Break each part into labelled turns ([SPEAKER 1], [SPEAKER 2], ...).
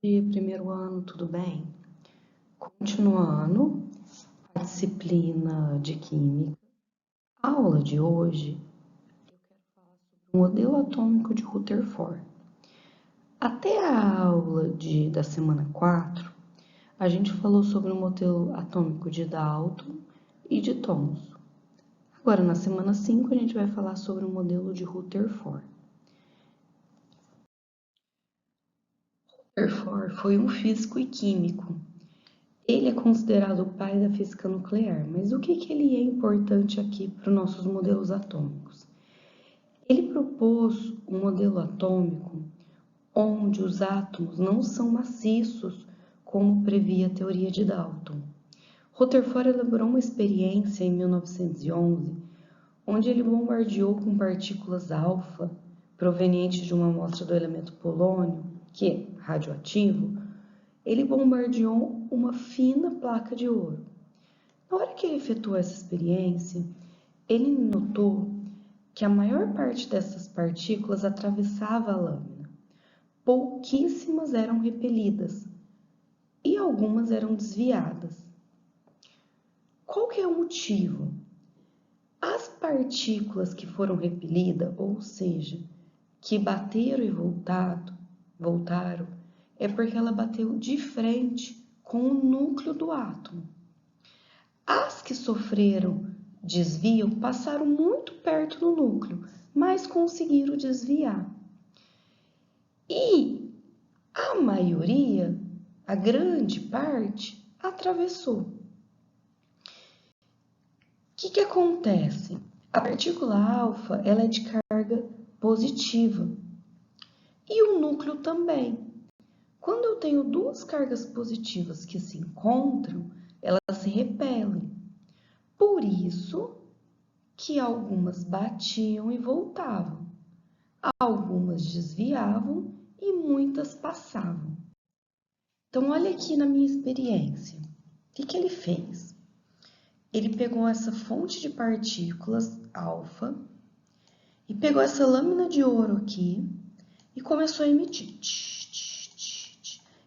[SPEAKER 1] dia, primeiro ano, tudo bem? Continuando a disciplina de Química, a aula de hoje eu quero falar sobre o modelo atômico de Rutherford. Até a aula da semana 4, a gente falou sobre o modelo atômico de Dalton e de Thomson. Agora, na semana 5, a gente vai falar sobre o modelo de Rutherford. Rutherford foi um físico e químico. Ele é considerado o pai da física nuclear, mas o que ele é importante aqui para os nossos modelos atômicos? Ele propôs um modelo atômico onde os átomos não são maciços, como previa a teoria de Dalton. Rutherford elaborou uma experiência em 1911, onde ele bombardeou com partículas alfa, provenientes de uma amostra do elemento polônio, que é radioativo. Ele bombardeou uma fina placa de ouro. Na hora que ele efetuou essa experiência, ele notou que a maior parte dessas partículas atravessava a lâmina. Pouquíssimas eram repelidas e algumas eram desviadas. Qual que é o motivo? As partículas que foram repelidas, ou seja, que bateram e voltaram, é porque ela bateu de frente com o núcleo do átomo. As que sofreram desvio passaram muito perto do núcleo, mas conseguiram desviar. E a maioria, a grande parte, atravessou. O que acontece? A partícula alfa, ela é de carga positiva e o núcleo também. Quando eu tenho duas cargas positivas que se encontram, elas se repelem. Por isso que algumas batiam e voltavam, algumas desviavam e muitas passavam. Então, olha aqui na minha experiência. O que ele fez? Ele pegou essa fonte de partículas alfa e pegou essa lâmina de ouro aqui e começou a emitir.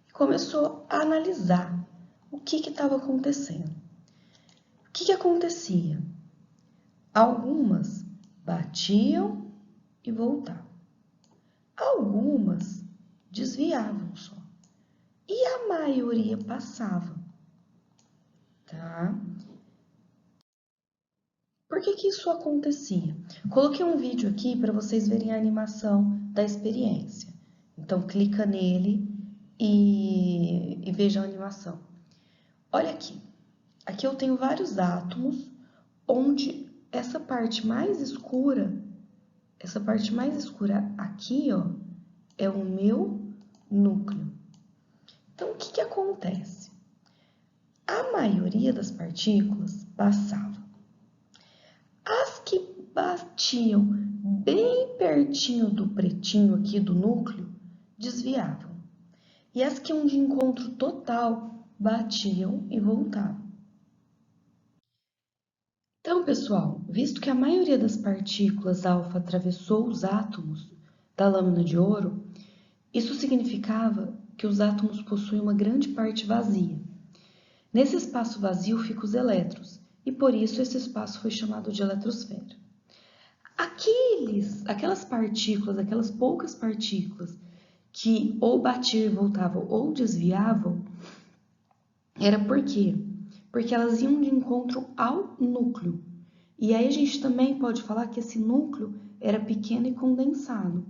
[SPEAKER 1] E começou a analisar o que estava acontecendo. O que acontecia? Algumas batiam e voltavam. Algumas desviavam só. E a maioria passava. Tá? Por que isso acontecia? Coloquei um vídeo aqui para vocês verem a animação da experiência. Então, clica nele e veja a animação. Olha aqui. Aqui eu tenho vários átomos, onde essa parte mais escura aqui, ó, é o meu núcleo. Então, o que acontece? A maioria das partículas passava. As que batiam bem pertinho do pretinho aqui do núcleo, desviavam. E as que iam de encontro total, batiam e voltavam. Então, pessoal, visto que a maioria das partículas alfa atravessou os átomos da lâmina de ouro, isso significava que os átomos possuem uma grande parte vazia. Nesse espaço vazio ficam os elétrons, e por isso esse espaço foi chamado de eletrosfera. Aquelas poucas partículas que ou batiam e voltavam ou desviavam, era por quê? Porque elas iam de encontro ao núcleo. E aí a gente também pode falar que esse núcleo era pequeno e condensado.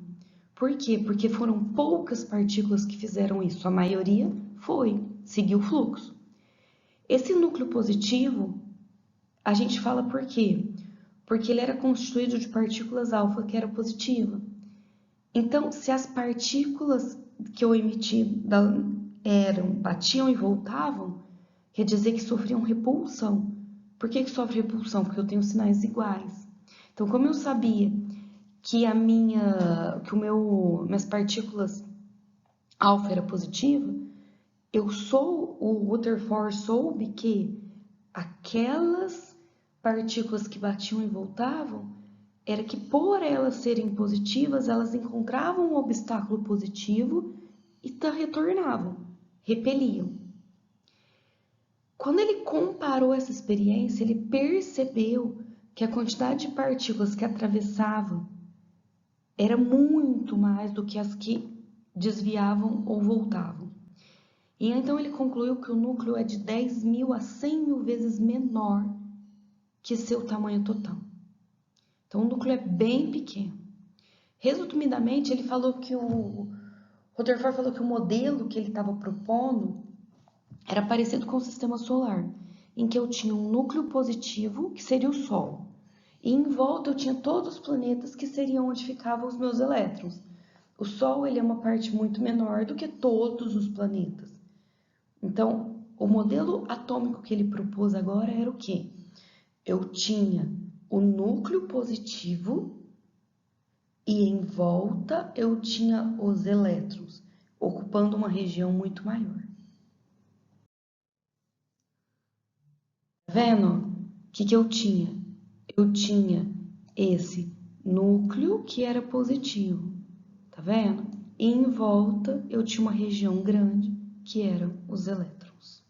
[SPEAKER 1] Por quê? Porque foram poucas partículas que fizeram isso. A maioria seguiu o fluxo. Esse núcleo positivo, a gente fala por quê? Porque ele era constituído de partículas alfa que era positiva. Então, se as partículas que eu emiti batiam e voltavam, quer dizer que sofriam repulsão. Por que sofre repulsão? Porque eu tenho sinais iguais. Então, como eu sabia que minhas partículas alfa era positiva, o Rutherford soube que aquelas partículas que batiam e voltavam, era que por elas serem positivas, elas encontravam um obstáculo positivo e retornavam, repeliam. Quando ele comparou essa experiência, ele percebeu que a quantidade de partículas que atravessavam era muito mais do que as que desviavam ou voltavam. E então ele concluiu que o núcleo é de 10.000 a 100.000 vezes menor que seu tamanho total. Então o núcleo é bem pequeno. Resumidamente, ele falou que Rutherford falou que o modelo que ele estava propondo era parecido com o sistema solar, em que eu tinha um núcleo positivo, que seria o Sol, e em volta eu tinha todos os planetas, que seriam onde ficavam os meus elétrons. O Sol ele é uma parte muito menor do que todos os planetas. Então, o modelo atômico que ele propôs agora era o quê? Eu tinha o núcleo positivo e em volta eu tinha os elétrons, ocupando uma região muito maior. Tá vendo? O que eu tinha? Eu tinha esse núcleo que era positivo, tá vendo? E em volta eu tinha uma região grande que eram os elétrons.